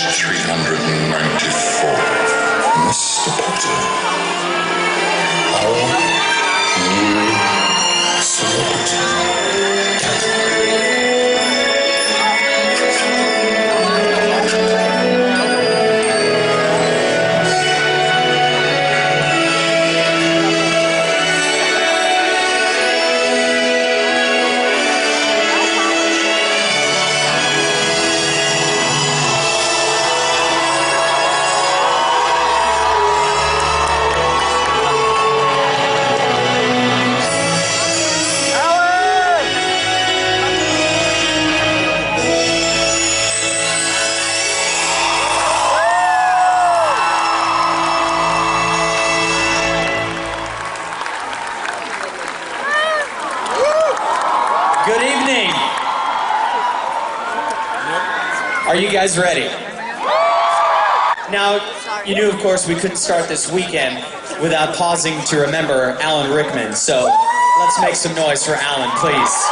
394. Mr. Potter, our new celebrity. Good evening. Are you guys ready? Now, you knew, of course, we couldn't start this weekend without pausing to remember Alan Rickman, so let's make some noise for Alan, please.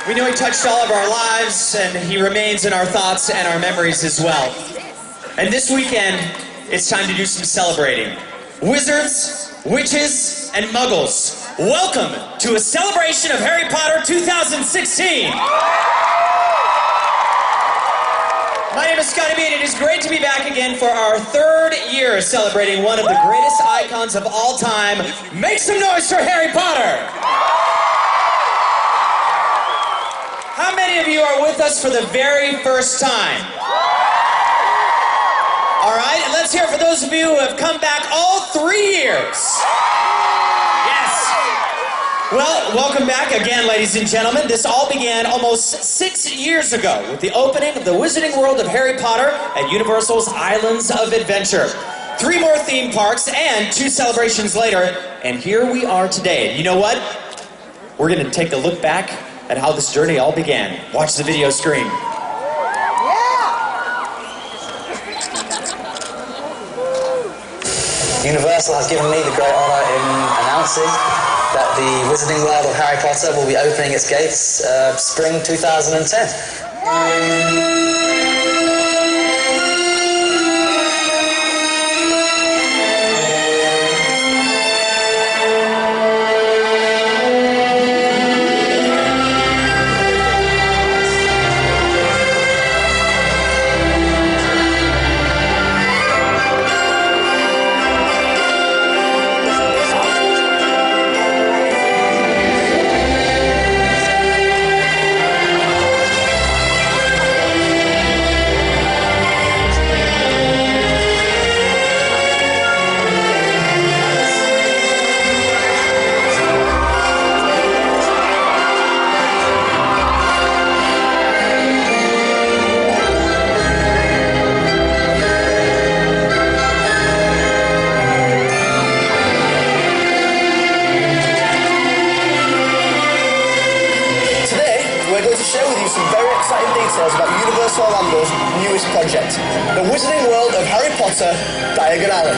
We know he touched all of our lives, and he remains in our thoughts and our memories as well. And this weekend, it's time to do some celebrating. Wizards, witches, and muggles, welcome to a celebration of Harry Potter 2016. My name is Scotty B, and it is great to be back again for our third year celebrating one of the greatest icons of all time. Make some noise for Harry Potter! How many of you are with us for the very first time? All right, and let's hear it for those of you who have come back all 3 years. Yes. Well, welcome back again, ladies and gentlemen. This all began almost 6 years ago with the opening of the Wizarding World of Harry Potter at Universal's Islands of Adventure. 3 more theme parks and 2 celebrations later, and here we are today. And you know what? We're going to take a look back at how this journey all began. Watch the video screen. Universal has given me the great honour in announcing that the Wizarding World of Harry Potter will be opening its gates spring 2010. Some very exciting details about Universal Orlando's newest project, the Wizarding World of Harry Potter Diagon Alley.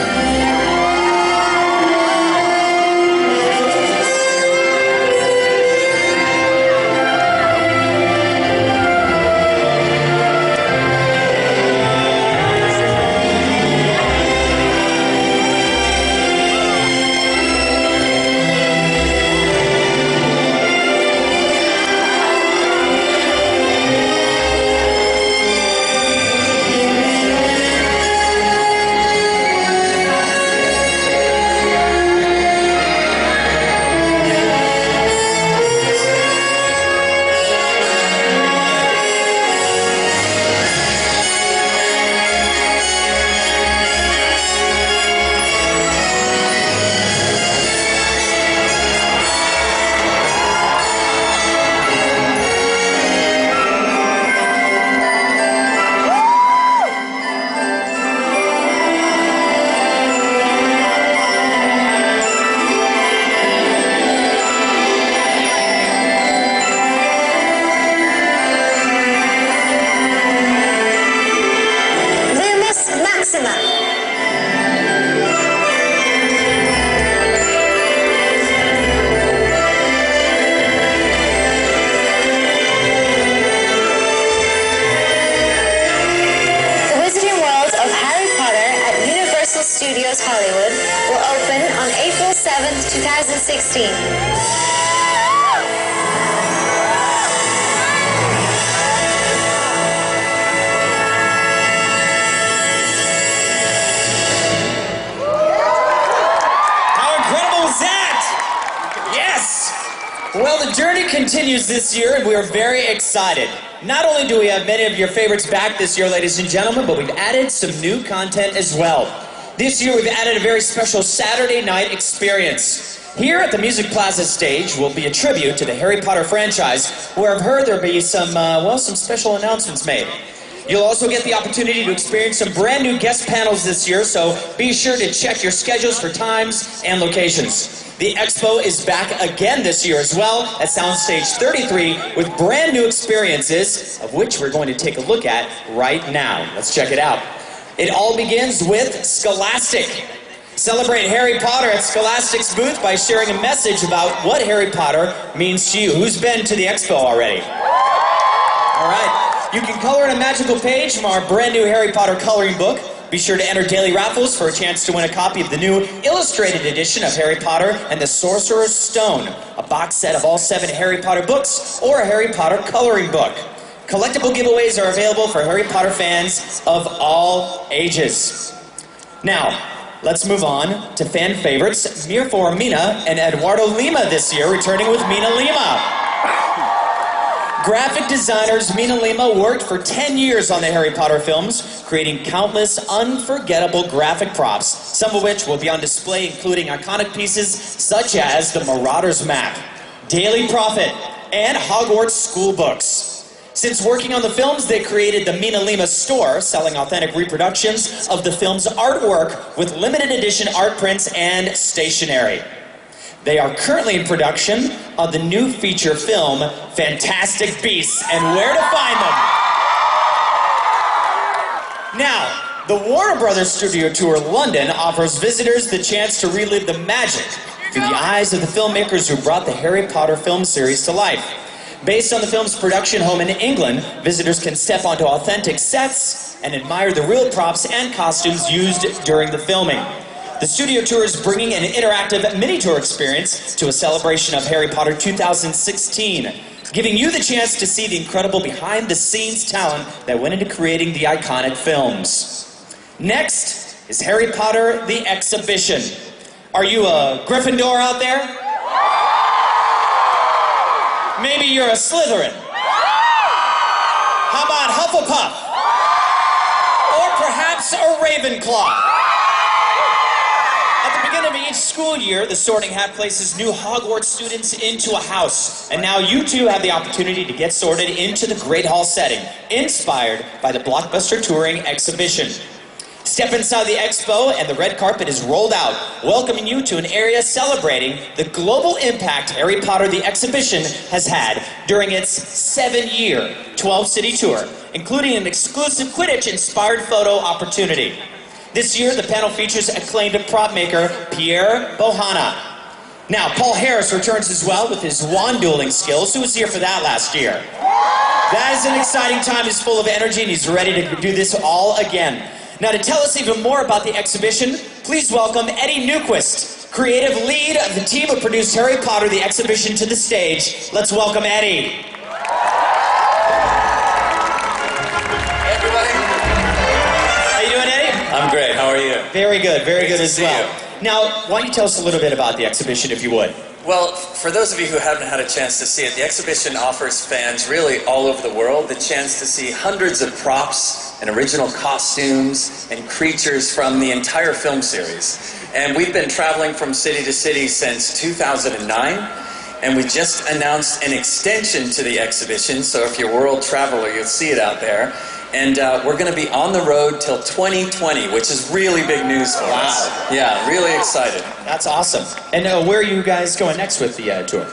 Studios Hollywood will open on April 7th, 2016. Well, the journey continues this year, and we are very excited. Not only do we have many of your favorites back this year, ladies and gentlemen, but we've added some new content as well. This year, we've added a very special Saturday night experience. Here at the Music Plaza stage will be a tribute to the Harry Potter franchise, where I've heard there'll be some special announcements made. You'll also get the opportunity to experience some brand new guest panels this year, so be sure to check your schedules for times and locations. The Expo is back again this year as well at Soundstage 33 with brand new experiences, of which we're going to take a look at right now. Let's check it out. It all begins with Scholastic. Celebrate Harry Potter at Scholastic's booth by sharing a message about what Harry Potter means to you. Who's been to the Expo already? All right. You can color in a magical page from our brand new Harry Potter coloring book. Be sure to enter daily raffles for a chance to win a copy of the new illustrated edition of Harry Potter and the Sorcerer's Stone, a box set of all 7 Harry Potter books, or a Harry Potter coloring book. Collectible giveaways are available for Harry Potter fans of all ages. Now, let's move on to fan favorites Mirfor Mina and Eduardo Lima this year, returning with Mina Lima. Graphic designers Mina Lima worked for 10 years on the Harry Potter films, creating countless unforgettable graphic props, some of which will be on display, including iconic pieces such as the Marauders map, Daily Prophet, and Hogwarts school books. Since working on the films, they created the Mina Lima store, selling authentic reproductions of the film's artwork with limited edition art prints and stationery. They are currently in production of the new feature film, Fantastic Beasts and Where to Find Them. Now, the Warner Brothers Studio Tour London offers visitors the chance to relive the magic through the eyes of the filmmakers who brought the Harry Potter film series to life. Based on the film's production home in England, visitors can step onto authentic sets and admire the real props and costumes used during the filming. The studio tour is bringing an interactive mini-tour experience to a celebration of Harry Potter 2016, giving you the chance to see the incredible behind-the-scenes talent that went into creating the iconic films. Next is Harry Potter the Exhibition. Are you a Gryffindor out there? Maybe you're a Slytherin. How about Hufflepuff? Or perhaps a Ravenclaw? At the beginning of each school year, the Sorting Hat places new Hogwarts students into a house. And now you too have the opportunity to get sorted into the Great Hall setting, inspired by the blockbuster touring exhibition. Step inside the expo and the red carpet is rolled out, welcoming you to an area celebrating the global impact Harry Potter the Exhibition has had during its 7-year, 12-city tour, including an exclusive Quidditch-inspired photo opportunity. This year, the panel features acclaimed prop maker Pierre Bohanna. Now, Paul Harris returns as well with his wand dueling skills. Who was here for that last year? That is an exciting time. He's full of energy and he's ready to do this all again. Now, to tell us even more about the exhibition, please welcome Eddie Newquist, creative lead of the team who produced Harry Potter the Exhibition, to the stage. Let's welcome Eddie. I'm great. How are you? Very good as well. You. Now, why don't you tell us a little bit about the exhibition, if you would? Well, for those of you who haven't had a chance to see it, the exhibition offers fans really all over the world the chance to see hundreds of props and original costumes and creatures from the entire film series. And we've been traveling from city to city since 2009, and we just announced an extension to the exhibition, so if you're a world traveler, you'll see it out there. And we're going to be on the road till 2020, which is really big news for us. Yeah, really excited. That's awesome. And where are you guys going next with the tour?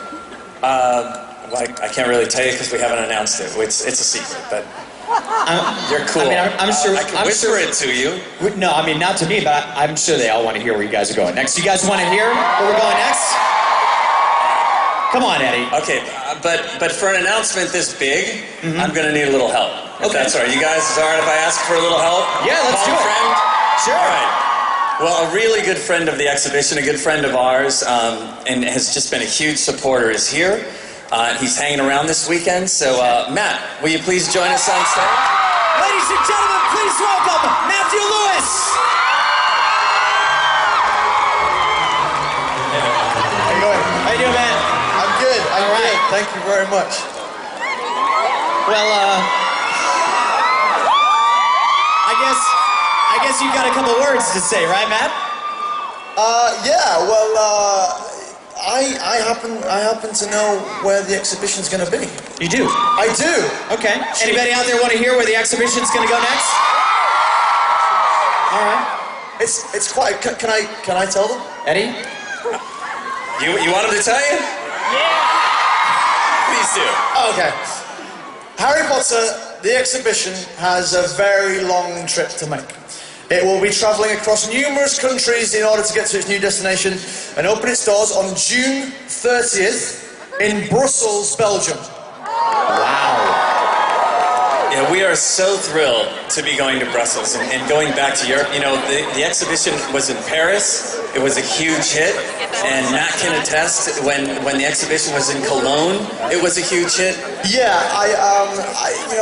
Well, I can't really tell you because we haven't announced it. It's a secret, but you're cool. I mean, I'm sure. I can whisper it to you. No, I mean, not to me, but I'm sure they all want to hear where you guys are going next. You guys want to hear where we're going next? Come on, Eddie. Okay, but for an announcement this big, I'm going to need a little help. If that's all right. You guys, is it all right if I ask for a little help? Yeah, let's do it. Friend? Sure. All right. Well, a really good friend of the exhibition, a good friend of ours, and has just been a huge supporter, is here. He's hanging around this weekend. So, Matt, will you please join us on stage? Ladies and gentlemen, please welcome Matthew Lewis. How you going? How you doing, man? I'm good. I'm All right. good. Thank you very much. Well, I guess you've got a couple words to say, right, Matt? Yeah. Well, I happen to know where the exhibition's going to be. You do? I do. Okay. Anybody out there want to hear where the exhibition's going to go next? All right. It's quite. Can I tell them? Eddie? You want him to tell you? Yeah. Please do. Okay. Harry Potter, the exhibition, has a very long trip to make. It will be travelling across numerous countries in order to get to its new destination and open its doors on June 30th in Brussels, Belgium. Yeah, we are so thrilled to be going to Brussels and going back to Europe. You know, the exhibition was in Paris. It was a huge hit. And Matt can attest, when the exhibition was in Cologne, it was a huge hit. Yeah,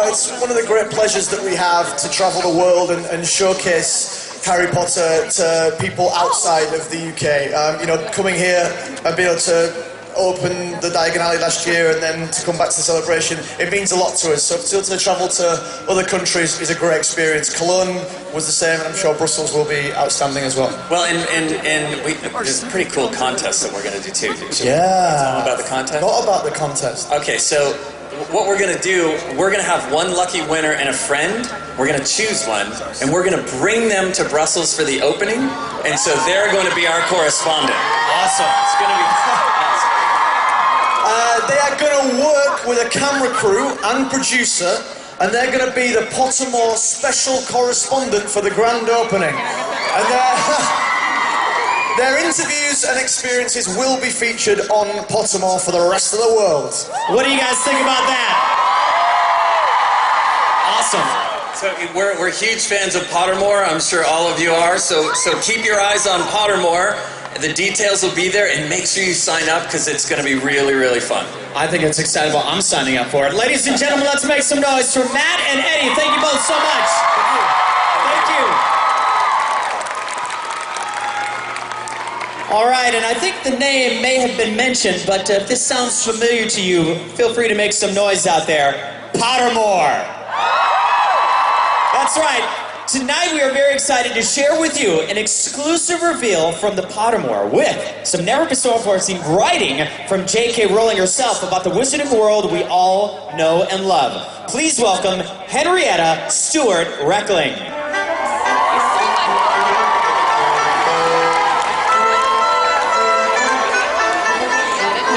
it's one of the great pleasures that we have to travel the world and showcase Harry Potter to people outside of the UK. Coming here and being able to open the Diagon Alley last year and then to come back to the celebration, it means a lot to us. So to travel to other countries is a great experience. Cologne was the same, and I'm sure Brussels will be outstanding as well. Well, and there's a pretty cool contest that we're going to do too. Should we Yeah. tell them about the contest? Not about the contest. Okay, so what we're going to do, we're going to have one lucky winner and a friend. We're going to choose one, and we're going to bring them to Brussels for the opening, and so they're going to be our correspondent. Awesome. It's going to be awesome. They are going to work with a camera crew and producer, and they're going to be the Pottermore special correspondent for the grand opening. And their interviews and experiences will be featured on Pottermore for the rest of the world. What do you guys think about that? Awesome. So we're huge fans of Pottermore. I'm sure all of you are. So keep your eyes on Pottermore. The details will be there, and make sure you sign up because it's going to be really, really fun. I think it's excitable. I'm signing up for it. Ladies and gentlemen, let's make some noise for Matt and Eddie. Thank you both so much. Thank you. All right, and I think the name may have been mentioned, but if this sounds familiar to you, feel free to make some noise out there. Pottermore. That's right. Tonight we are very excited to share with you an exclusive reveal from the Pottermore with some never-before seen writing from J.K. Rowling herself about the wizarding world we all know and love. Please welcome Henrietta Stewart Reckling.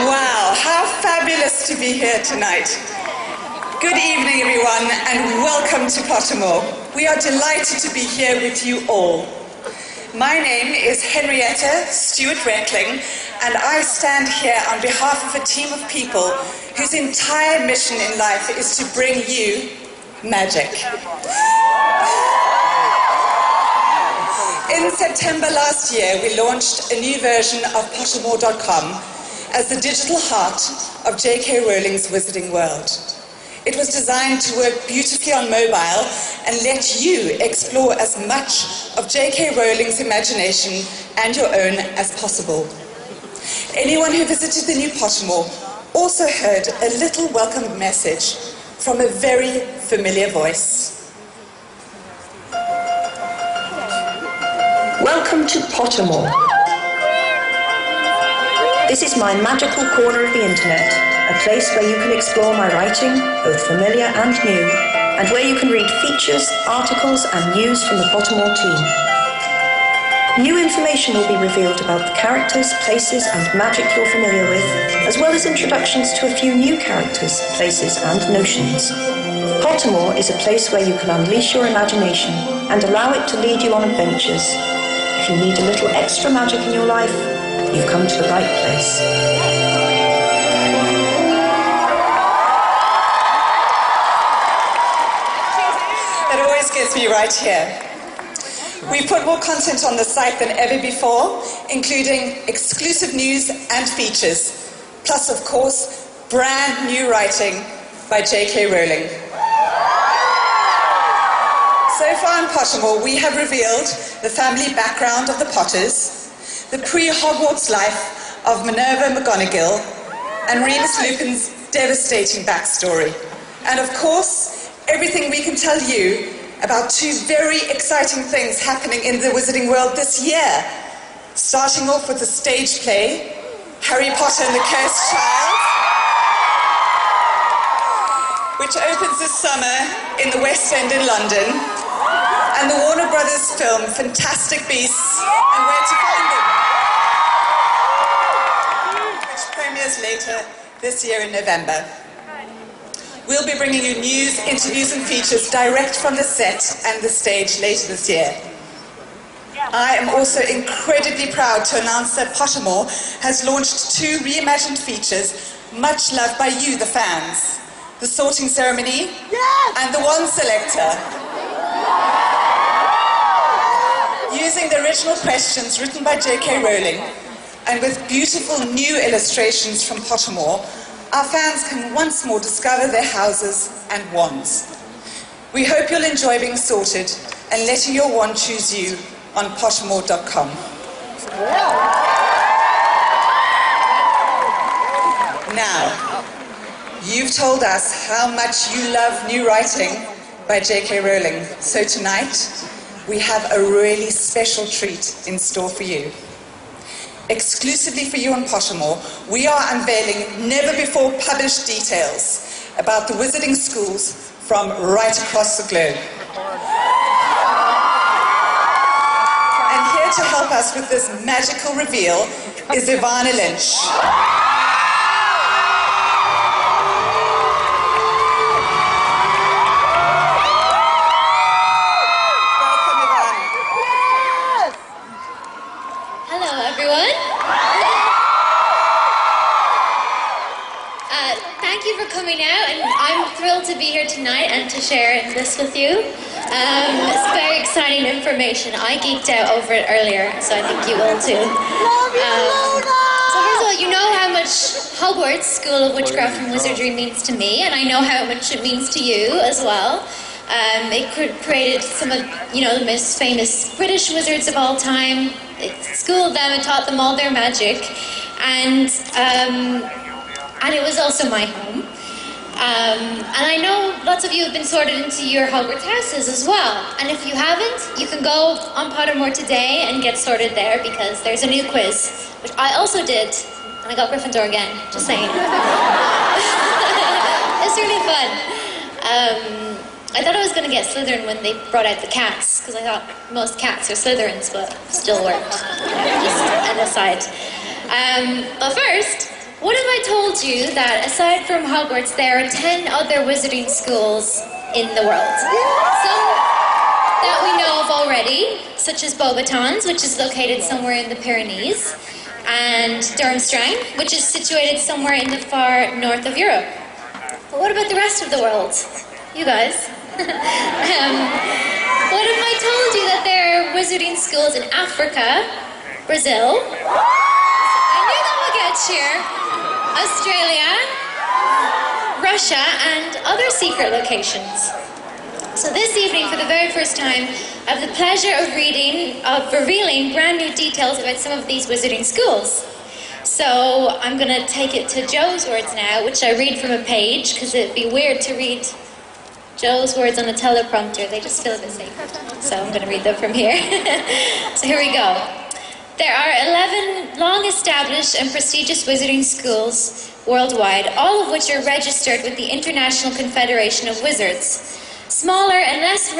Wow, how fabulous to be here tonight. Good evening, everyone, and welcome to Pottermore. We are delighted to be here with you all. My name is Henrietta Stewart Reckling, and I stand here on behalf of a team of people whose entire mission in life is to bring you magic. In September last year, we launched a new version of Pottermore.com as the digital heart of J.K. Rowling's Wizarding World. It was designed to work beautifully on mobile and let you explore as much of J.K. Rowling's imagination and your own as possible. Anyone who visited the new Pottermore also heard a little welcome message from a very familiar voice. Welcome to Pottermore. This is my magical corner of the internet, a place where you can explore my writing, both familiar and new, and where you can read features, articles and news from the Pottermore team. New information will be revealed about the characters, places and magic you're familiar with, as well as introductions to a few new characters, places and notions. Pottermore is a place where you can unleash your imagination and allow it to lead you on adventures. If you need a little extra magic in your life, you've come to the right place. That always gets me right here. We put more content on the site than ever before, including exclusive news and features, plus, of course, brand new writing by J.K. Rowling. So far in Pottermore, we have revealed the family background of the Potters, the pre-Hogwarts life of Minerva McGonagall, and Remus Lupin's devastating backstory. And of course, everything we can tell you about two very exciting things happening in the Wizarding world this year. Starting off with the stage play, Harry Potter and the Cursed Child, which opens this summer in the West End in London, and the Warner Brothers film Fantastic Beasts and Where to Find Them, which premieres later this year in November. We'll be bringing you news, interviews and features direct from the set and the stage later this year. I am also incredibly proud to announce that Pottermore has launched two reimagined features much loved by you, the fans. The Sorting Ceremony and the Wand Selector. Using the original questions written by J.K. Rowling and with beautiful new illustrations from Pottermore, our fans can once more discover their houses and wands. We hope you'll enjoy being sorted and letting your wand choose you on Pottermore.com. Now, you've told us how much you love new writing by J.K. Rowling, so tonight we have a really special treat in store for you. Exclusively for you on Pottermore, we are unveiling never-before-published details about the Wizarding schools from right across the globe. And here to help us with this magical reveal is Ivana Lynch. Thank you for coming out, and I'm thrilled to be here tonight and to share this with you. It's very exciting information. I geeked out over it earlier, so I think you will too. So first of all, you know how much Hogwarts School of Witchcraft and Wizardry means to me, and I know how much it means to you as well. It created some of, the most famous British wizards of all time. It schooled them and taught them all their magic, and it was also my home. And I know lots of you have been sorted into your Hogwarts houses as well. And if you haven't, you can go on Pottermore today and get sorted there, because there's a new quiz, which I also did, and I got Gryffindor again, just saying. It's really fun. I thought I was going to get Slytherin when they brought out the cats, because I thought most cats are Slytherins, but still worked. Just an aside. But first, what if I told you that aside from Hogwarts, there are 10 other wizarding schools in the world? Some that we know of already, such as Beauxbatons, which is located somewhere in the Pyrenees, and Durmstrang, which is situated somewhere in the far north of Europe. But what about the rest of the world? You guys? What if I told you that there are wizarding schools in Africa, Brazil, I knew that would get you, Australia, Russia, and other secret locations. So this evening, for the very first time, I have the pleasure of revealing brand new details about some of these wizarding schools. So I'm going to take it to Joe's words now, which I read from a page, because it'd be weird to read Joe's words on a teleprompter. They just feel a bit safer. So I'm going to read them from here. So here we go. There are 11 long-established and prestigious wizarding schools worldwide, all of which are registered with the International Confederation of Wizards. Smaller and less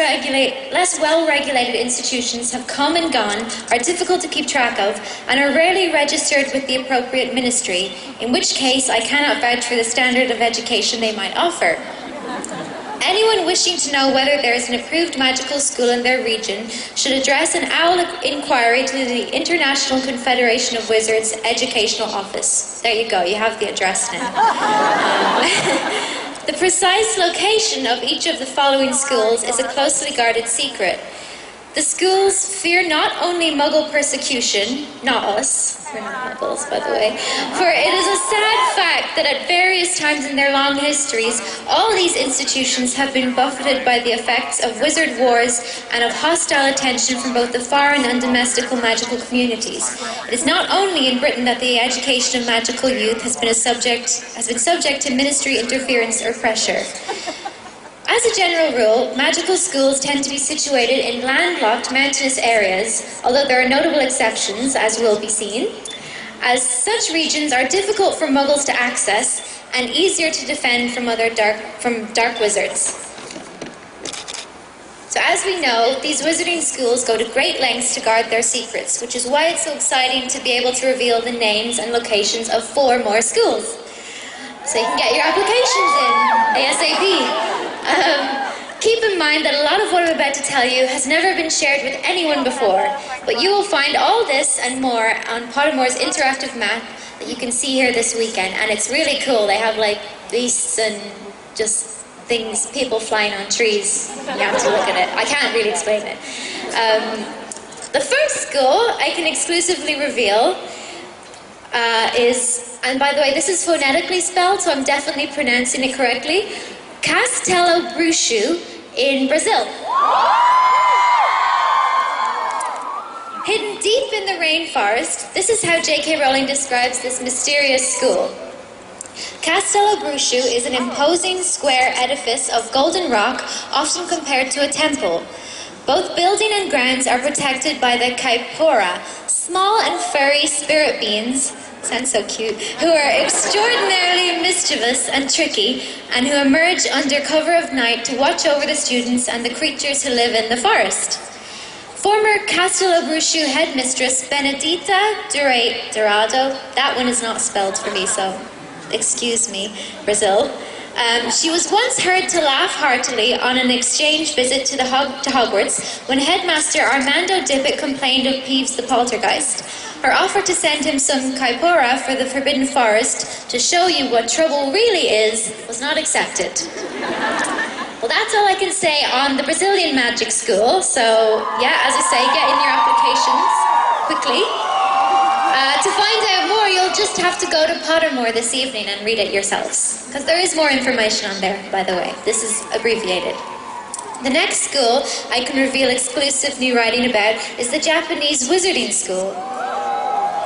well-regulated institutions have come and gone, are difficult to keep track of, and are rarely registered with the appropriate ministry, in which case I cannot vouch for the standard of education they might offer. Anyone wishing to know whether there is an approved magical school in their region should address an OWL inquiry to the International Confederation of Wizards Educational Office. There you go, you have the address now. The precise location of each of the following schools is a closely guarded secret. The schools fear not only Muggle persecution, not us, we're not Muggles, by the way, for it is a sad fact that at various times in their long histories, all these institutions have been buffeted by the effects of wizard wars and of hostile attention from both the foreign and domestical magical communities. It is not only in Britain that the education of magical youth has been subject to ministry interference or pressure. As a general rule, magical schools tend to be situated in landlocked mountainous areas, although there are notable exceptions, as will be seen, as such regions are difficult for Muggles to access and easier to defend from dark wizards. So as we know, these wizarding schools go to great lengths to guard their secrets, which is why it's so exciting to be able to reveal the names and locations of 4 more schools. So you can get your applications in ASAP. Keep in mind that a lot of what I'm about to tell you has never been shared with anyone before, but you will find all this and more on Pottermore's interactive map that you can see here this weekend, and it's really cool. They have like beasts and just things, people flying on trees. You have to look at it. I can't really explain it. The first school I can exclusively reveal is, and by the way, this is phonetically spelled, so I'm definitely pronouncing it correctly, Castelo Bruxo in Brazil. Hidden deep in the rainforest, this is how J.K. Rowling describes this mysterious school. Castelo Bruxo is an imposing square edifice of golden rock, often compared to a temple. Both building and grounds are protected by the Kaipora, small and furry spirit beings, sounds so cute, who are extraordinarily mischievous and tricky, and who emerge under cover of night to watch over the students and the creatures who live in the forest. Former Castelo Bruxo headmistress Benedita Dourado, that one is not spelled for me, so excuse me, Brazil. She was once heard to laugh heartily on an exchange visit to Hogwarts when headmaster Armando Dippet complained of Peeves the Poltergeist. Her offer to send him some kaipora for the Forbidden Forest to show you what trouble really is was not accepted. Well, that's all I can say on the Brazilian Magic School, so yeah, as I say, get in your applications quickly. To find out more, you'll just have to go to Pottermore this evening and read it yourselves, because there is more information on there, by the way. This is abbreviated. The next school I can reveal exclusive new writing about is the Japanese Wizarding School.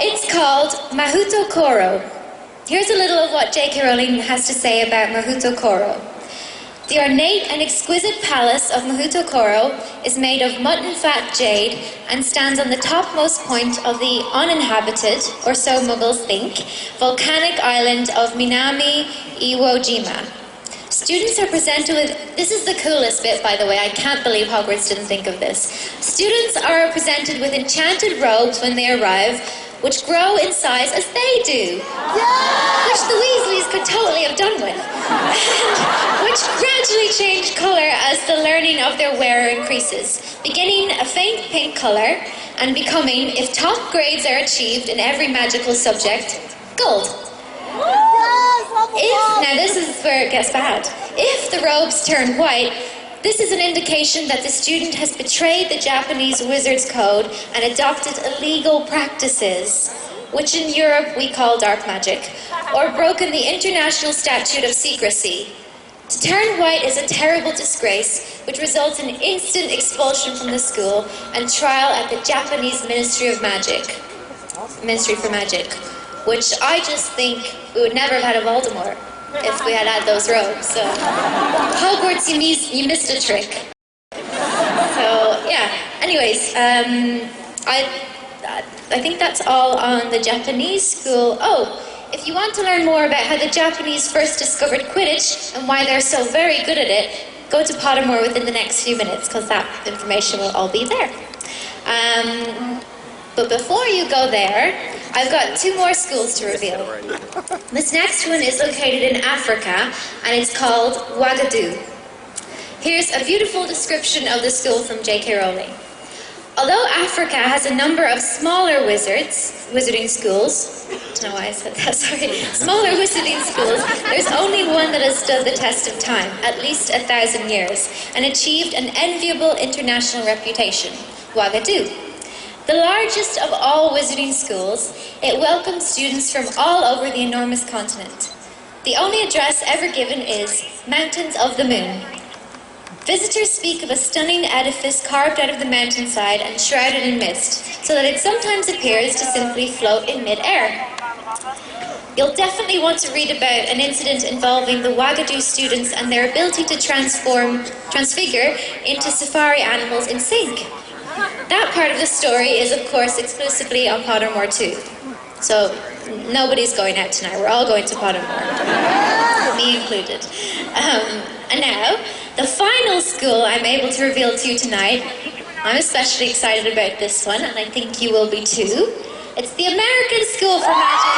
It's called Mahuto Koro. Here's a little of what J.K. Rowling has to say about Mahuto Koro. The ornate and exquisite palace of Mahuto Koro is made of mutton fat jade and stands on the topmost point of the uninhabited, or so Muggles think, volcanic island of Minami Iwo Jima. Students are presented with, this is the coolest bit, by the way, I can't believe Hogwarts didn't think of this. Students are presented with enchanted robes when they arrive, which grow in size as they do. Yeah! Which the Weasleys could totally have done with. Which gradually change colour as the learning of their wearer increases, beginning a faint pink colour and becoming, if top grades are achieved in every magical subject, gold. Now this is where it gets bad. If the robes turn white, this is an indication that the student has betrayed the Japanese wizard's code and adopted illegal practices, which in Europe we call dark magic, or broken the international statute of secrecy. To turn white is a terrible disgrace, which results in instant expulsion from the school and trial at the Japanese Ministry for Magic, which I just think we would never have had a Voldemort if we had had those robes. So, Hogwarts, you missed a trick. So, yeah. Anyways, I think that's all on the Japanese school. Oh, if you want to learn more about how the Japanese first discovered Quidditch and why they're so very good at it, go to Pottermore within the next few minutes, because that information will all be there. But before you go there, I've got 2 more schools to reveal. This next one is located in Africa, and it's called Ouagadougou. Here's a beautiful description of the school from J.K. Rowling. Although Africa has a number of smaller wizarding schools, I don't know why I said that, sorry, smaller wizarding schools, there's only one that has stood the test of time, at least 1,000 years, and achieved an enviable international reputation, Ouagadougou. The largest of all wizarding schools, it welcomes students from all over the enormous continent. The only address ever given is Mountains of the Moon. Visitors speak of a stunning edifice carved out of the mountainside and shrouded in mist, so that it sometimes appears to simply float in mid-air. You'll definitely want to read about an incident involving the Ouagadougou students and their ability to transfigure into safari animals in sync. That part of the story is, of course, exclusively on Pottermore 2. So, nobody's going out tonight. We're all going to Pottermore. Me included. And now, the final school I'm able to reveal to you tonight, I'm especially excited about this one, and I think you will be too. It's the American School for Magic.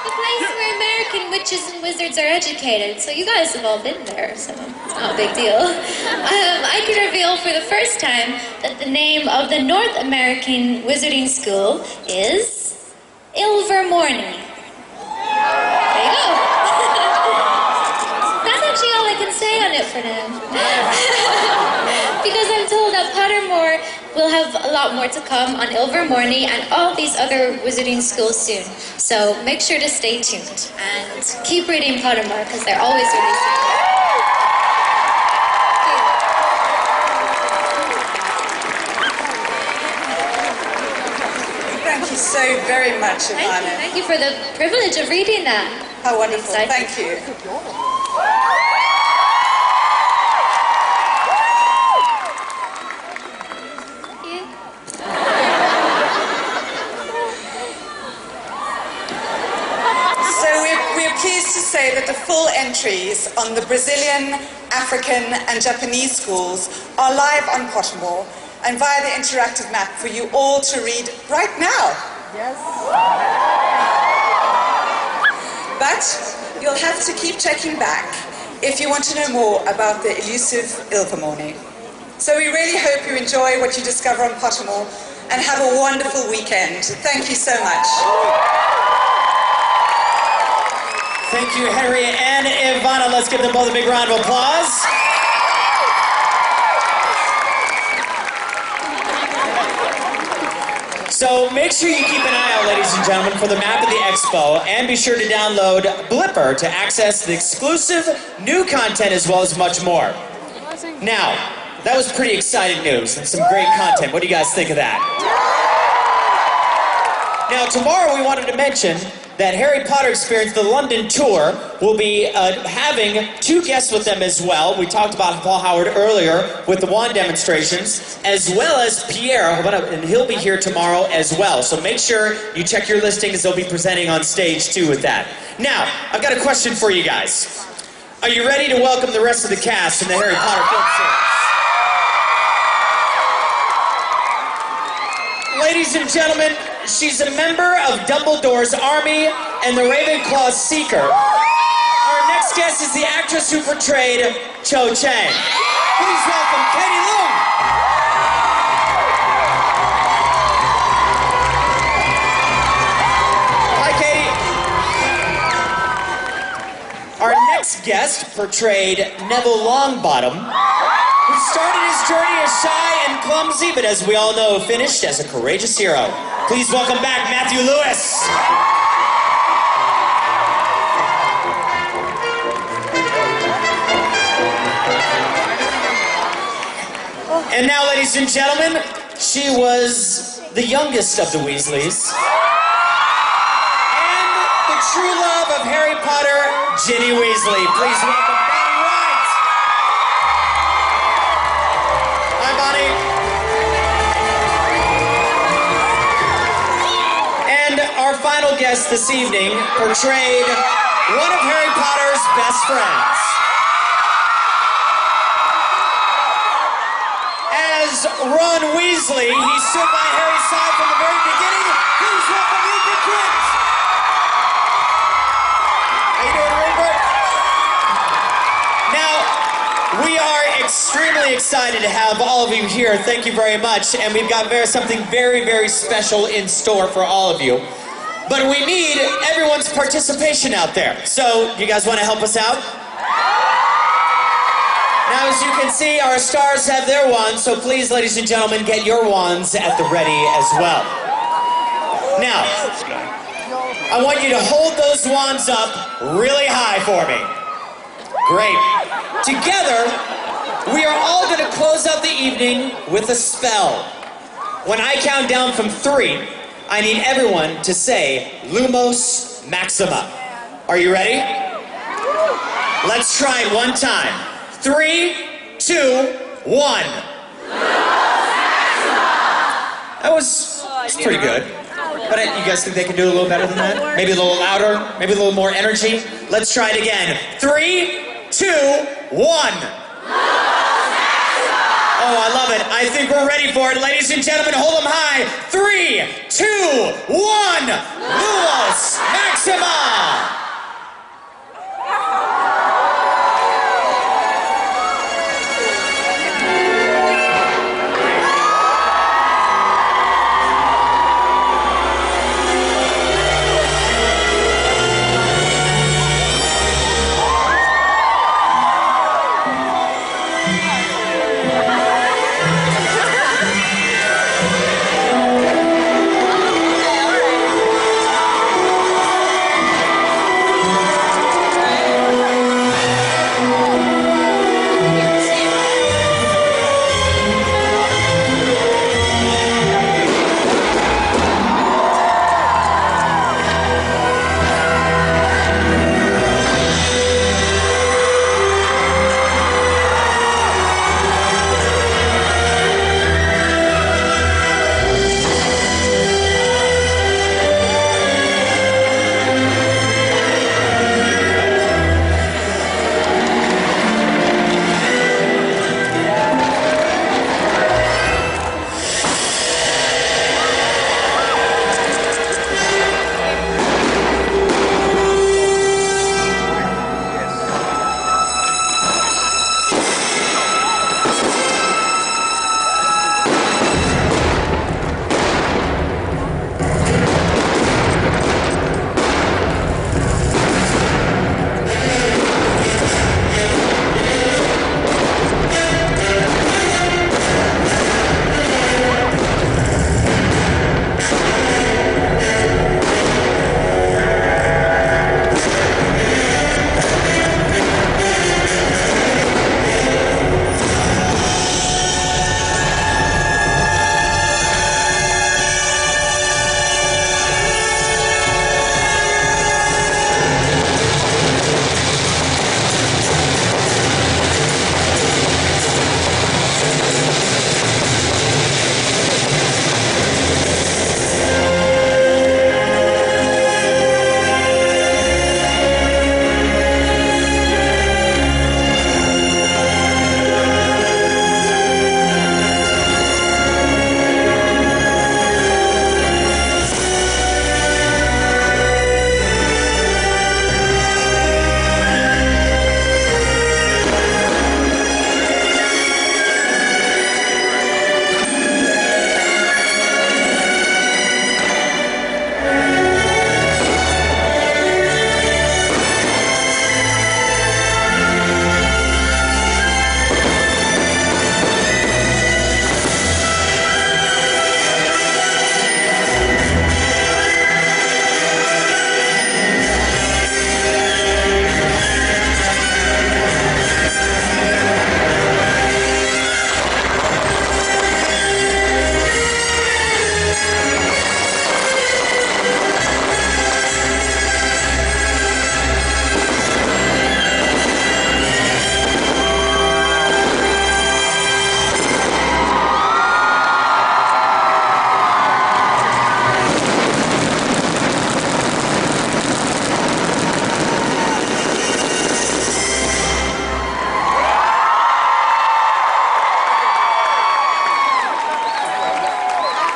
The place where American witches and wizards are educated. So you guys have all been there, so it's not a big deal. I can reveal for the first time that the name of the North American Wizarding School is Ilvermorny. There you go. That's actually all I can say on it for now. Because I'm told that Pottermore will have a lot more to come on Ilvermorny and all these other wizarding schools soon. So make sure to stay tuned and keep reading Pottermore because they're always releasing. Thank you so very much, Ivana. Thank you for the privilege of reading that. How wonderful. Thank you. We're pleased to say that the full entries on the Brazilian, African and Japanese schools are live on Pottermore and via the interactive map for you all to read right now. Yes. But you'll have to keep checking back if you want to know more about the elusive Ilvermorny. So we really hope you enjoy what you discover on Pottermore and have a wonderful weekend. Thank you so much. Thank you, Henry and Ivana. Let's give them both a big round of applause. So make sure you keep an eye out, ladies and gentlemen, for the map of the expo, and be sure to download Blipper to access the exclusive new content as well as much more. Now, that was pretty exciting news and some great content. What do you guys think of that? Now, tomorrow we wanted to mention that Harry Potter Experience, the London tour, will be having two guests with them as well. We talked about Paul Howard earlier with the wand demonstrations, as well as Pierre, and he'll be here tomorrow as well. So make sure you check your listings. They'll be presenting on stage too with that. Now, I've got a question for you guys. Are you ready to welcome the rest of the cast in the Harry Potter film series? Ladies and gentlemen, she's a member of Dumbledore's army and the Ravenclaw Seeker. Our next guest is the actress who portrayed Cho Chang. Please welcome Katie Leung. Hi, Katie. Our next guest portrayed Neville Longbottom, who started his journey as shy and clumsy, but as we all know, finished as a courageous hero. Please welcome back Matthew Lewis. And now, ladies and gentlemen, she was the youngest of the Weasleys. And the true love of Harry Potter, Ginny Weasley. Please welcome Bonnie Wright. Hi, Bonnie. And our final guest this evening portrayed one of Harry Potter's best friends. As Ron Weasley, he stood by Harry's side from the very beginning. Please welcome Rupert Grint. How you doing, Rupert? Now, we are extremely excited to have all of you here. Thank you very much. And we've got something very, very special in store for all of you. But we need everyone's participation out there. So, you guys want to help us out? Now, as you can see, our stars have their wands, so please, ladies and gentlemen, get your wands at the ready as well. Now, I want you to hold those wands up really high for me. Great. Together, we are all going to close out the evening with a spell. When I count down from 3, I need everyone to say Lumos Maxima. Are you ready? Let's try it one time. 3, 2, 1. That was pretty good. But you guys think they can do a little better than that? Maybe a little louder? Maybe a little more energy? Let's try it again. 3, 2, 1. Oh, I love it. I think we're ready for it. Ladies and gentlemen, hold them high. 3, 2, 1. Lumos Maxima.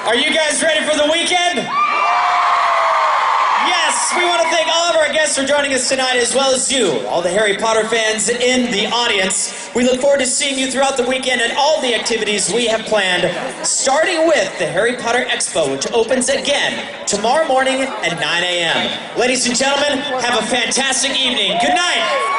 Are you guys ready for the weekend? Yes! Yes, we want to thank all of our guests for joining us tonight, as well as you, all the Harry Potter fans in the audience. We look forward to seeing you throughout the weekend at all the activities we have planned, starting with the Harry Potter Expo, which opens again tomorrow morning at 9 a.m. Ladies and gentlemen, have a fantastic evening. Good night.